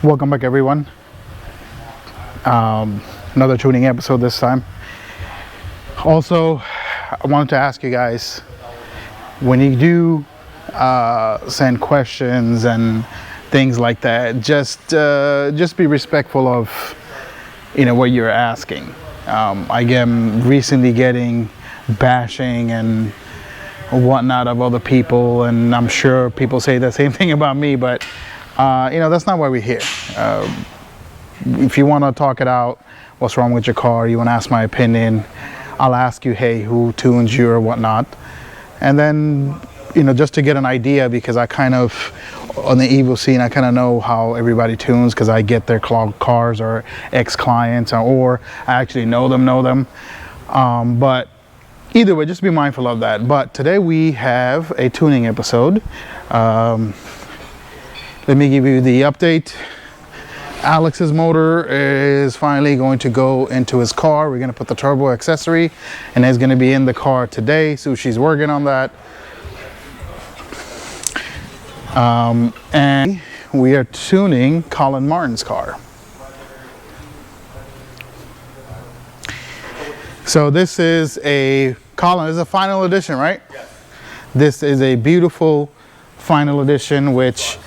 Welcome back, everyone. Another tuning episode this time. Also, I wanted to ask you guys, when you do send questions and things like that, just be respectful of what you're asking. I am recently getting bashing and whatnot of other people, and I'm sure people say the same thing about me, but that's not why we're here. If you want to talk it out, what's wrong with your car, you want to ask my opinion, I'll ask you, hey, who tunes you or whatnot. And then, just to get an idea, because I kind of, on the EVO scene, I kind of know how everybody tunes, because I get their cars or ex-clients, or I actually know them. But either way, just be mindful of that. But today we have a tuning episode. Let me give you the update. Alex's motor is finally going to go into his car. We're going to put the turbo accessory, and it's going to be in the car today. So she's working on that. And we are tuning Colin Martin's car. So this is a Colin, this is a final edition, right? Yes. This is a beautiful final edition, which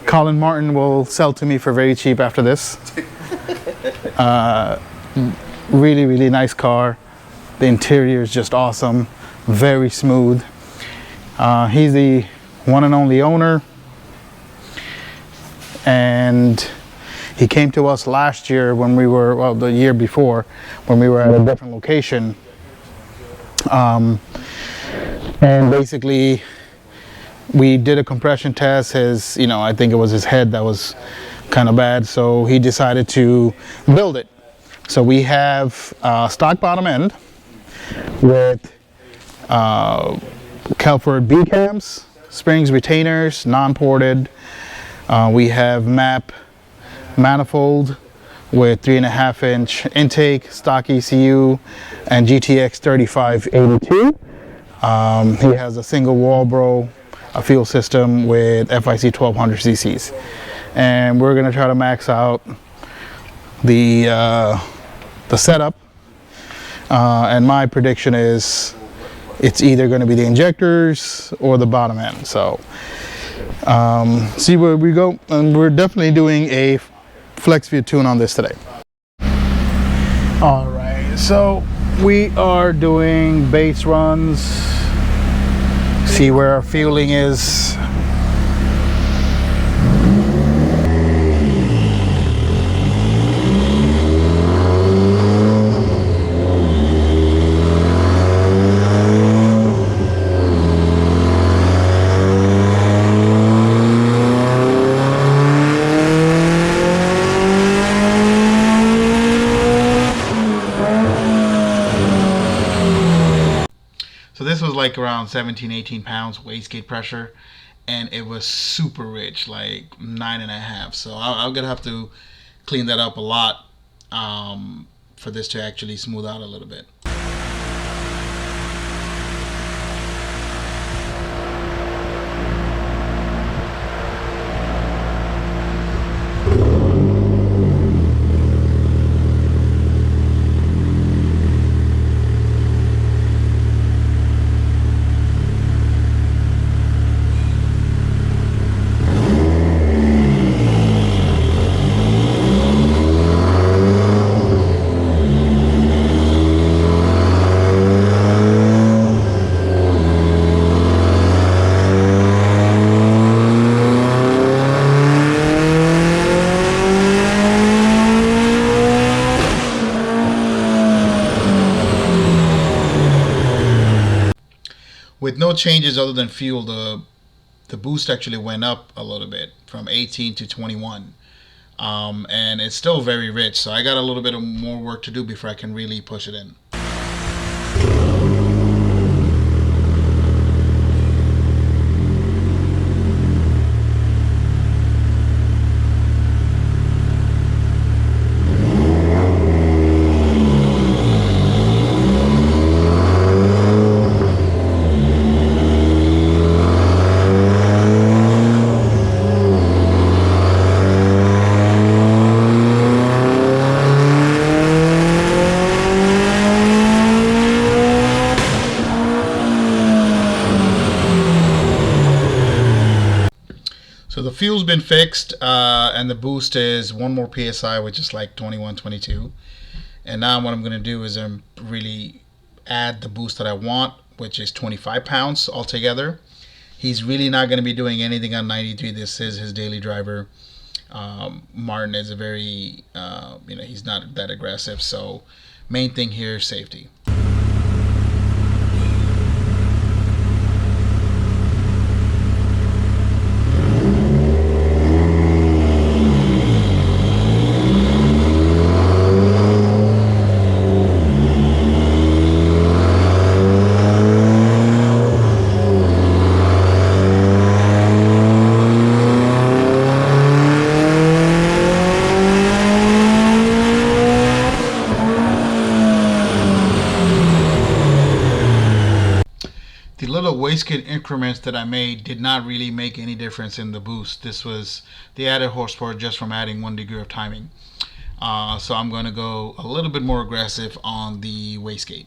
Colin Martin will sell to me for very cheap after this. Really, really nice car. The interior is just awesome, very smooth. He's the one and only owner, and he came to us last year when we were, well, the year before, when we were at a different location. And basically, we did a compression test. I think it was his head that was kind of bad, so he decided to build it. So we have stock bottom end with Kelford B cams, springs, retainers, non-ported. We have MAP manifold with 3.5-inch intake, stock ECU, and GTX 3582. He has a single walbro, a fuel system with FIC 1200 cc's, and we're going to try to max out the setup. And my prediction is it's either going to be the injectors or the bottom end. So see where we go, and we're definitely doing a flex view tune on this today. All right, so we are doing base runs. See where our fueling is. So this was like around 17-18 pounds wastegate pressure, and it was super rich, like 9.5. So I'm gonna have to clean that up a lot for this to actually smooth out a little bit. With no changes other than fuel, the boost actually went up a little bit from 18 to 21, and it's still very rich. So I got a little bit of more work to do before I can really push it in. fuel's been fixed, and the boost is 1 more PSI, which is like 21, 22. And now what I'm going to do is really add the boost that I want, which is 25 pounds altogether. He's really not going to be doing anything on 93. This is his daily driver. Martin is a very, he's not that aggressive. So main thing here is safety. The little wastegate increments that I made did not really make any difference in the boost. This was the added horsepower just from adding 1 degree of timing. So I'm going to go a little bit more aggressive on the wastegate.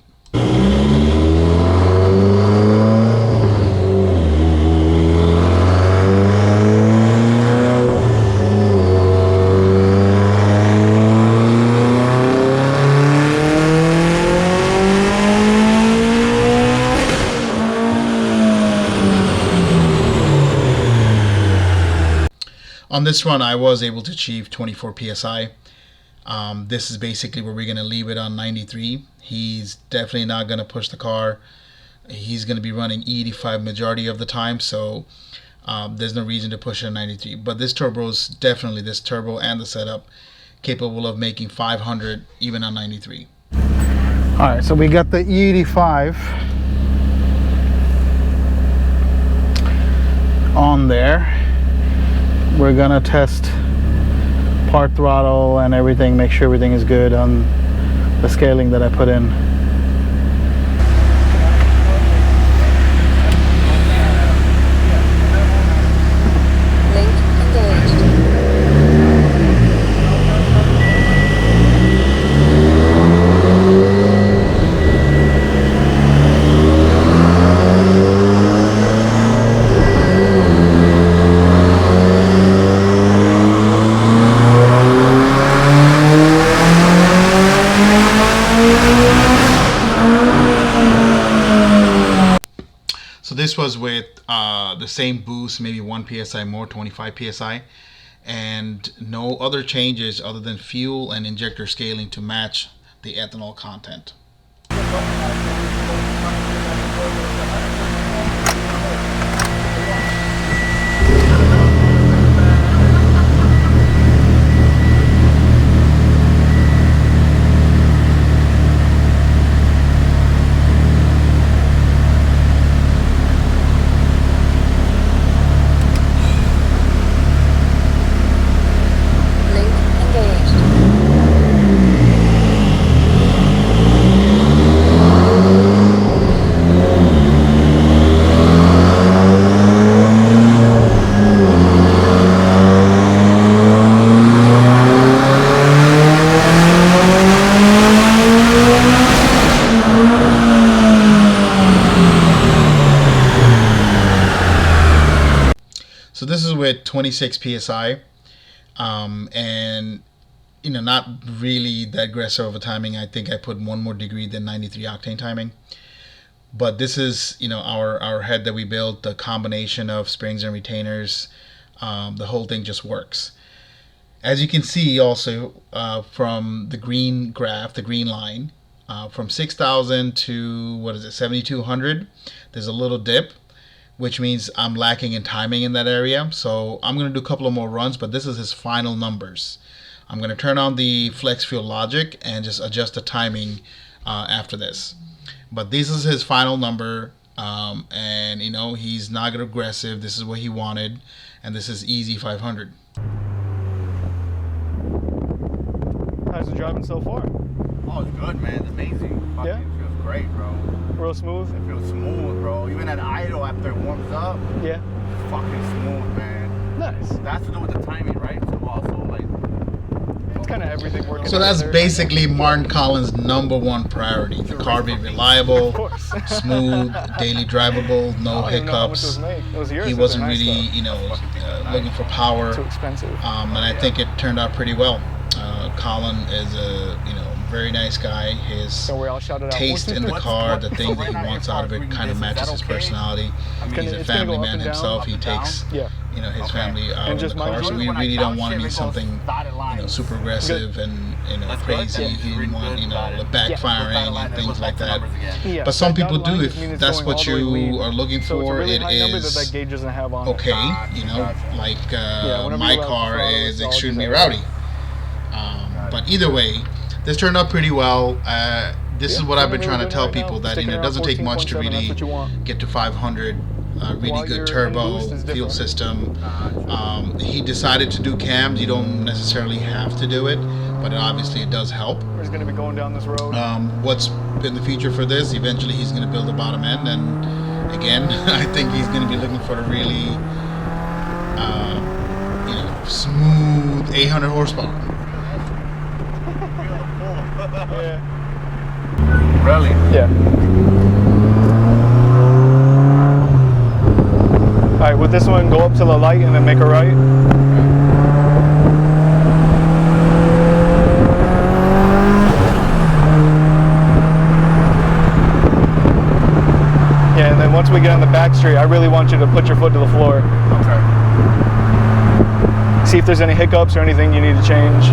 On this run, I was able to achieve 24 PSI. This is basically where we're going to leave it on 93. He's definitely not going to push the car. He's going to be running E85 majority of the time, so there's no reason to push it on 93. But this turbo is definitely, this turbo and the setup, capable of making 500 even on 93. Alright, so we got the E85 on there. We're gonna test part throttle and everything, make sure everything is good on the scaling that I put in. So this was with the same boost, maybe 1 PSI more, 25 PSI, and no other changes other than fuel and injector scaling to match the ethanol content. So this is with 26 PSI, and not really that aggressive of a timing. I think I put 1 more degree than 93 octane timing. But this is, our head that we built, the combination of springs and retainers, the whole thing just works. As you can see also from the green graph, the green line, from 6,000 to 7,200, there's a little dip, which means I'm lacking in timing in that area. So I'm going to do a couple of more runs, but this is his final numbers. I'm going to turn on the flex fuel logic and just adjust the timing after this. But this is his final number, and he's not aggressive. This is what he wanted, and this is easy 500. How's the driving so far? Oh, it's good, man. It's amazing. Yeah? It feels great, bro. Real smooth? It feels smooth, bro. Even at idle after it warms up. Yeah. It's fucking smooth, man. Nice. That's to do with the timing, right? So also, like... It's kind of everything working So that's together. basically Martin Collins' #1 priority. The car be reliable, Of course. smooth, daily drivable, no I don't even know how much hiccups. those make. Those yours He have wasn't been nice, really, though. looking for power. Too expensive. And I think it turned out pretty well. Colin is a very nice guy. His So we all shouted out. taste in the car, the things that he wants out of it, kind of matches his personality. He's a family man himself. He takes his family out in the car, so we really don't want to be something super aggressive and crazy. He didn't want the backfiring and things like that. But some people do. If that's what you are looking for, it is okay. Like my car is extremely rowdy. But either way, this turned out pretty well. This is what I've been trying to tell people, that it doesn't take much to really get to 500. Really good turbo, fuel system. He decided to do cams. You don't necessarily have to do it, but obviously it does help. He's going to be going down this road. What's in the future for this? Eventually he's going to build a bottom end, and again, I think he's going to be looking for a really smooth 800 horsepower. Yeah. Really? Yeah. Alright, with this one, go up to the light and then make a right. Yeah, and then once we get on the back street, I really want you to put your foot to the floor. Okay. See if there's any hiccups or anything you need to change.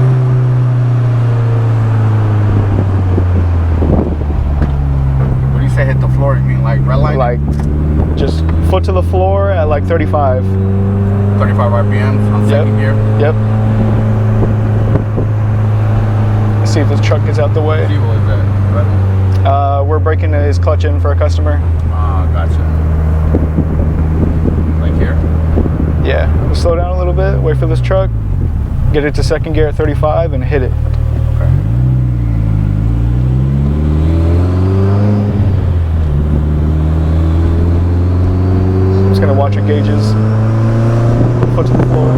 When you say hit the floor, you mean like red line? Like, just foot to the floor at like 35. 35 RPMs on second gear? Yep. Let's see if this truck gets out the way. EVO is that? We're breaking his clutch in for a customer. Ah, gotcha. Like here? Yeah. We'll slow down a little bit, wait for this truck, get it to second gear at 35 and hit it. Okay. Just gonna watch your gauges. Foot to the floor.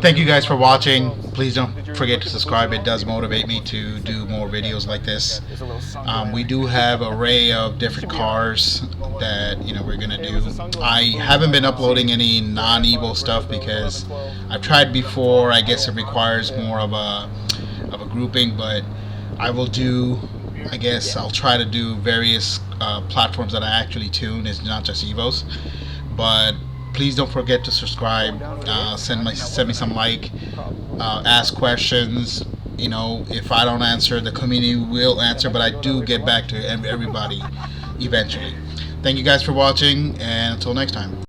Thank you guys for watching. Please don't forget to subscribe. It does motivate me to do more videos like this. We do have an array of different cars that we're gonna do. I haven't been uploading any non-EVO stuff because I've tried before. I guess it requires more of a grouping, but I will do. I guess I'll try to do various platforms that I actually tune. It's not just EVOs, but please don't forget to subscribe. Send me some like. Ask questions. If I don't answer, the community will answer, but I do get back to everybody eventually. Thank you guys for watching, and until next time.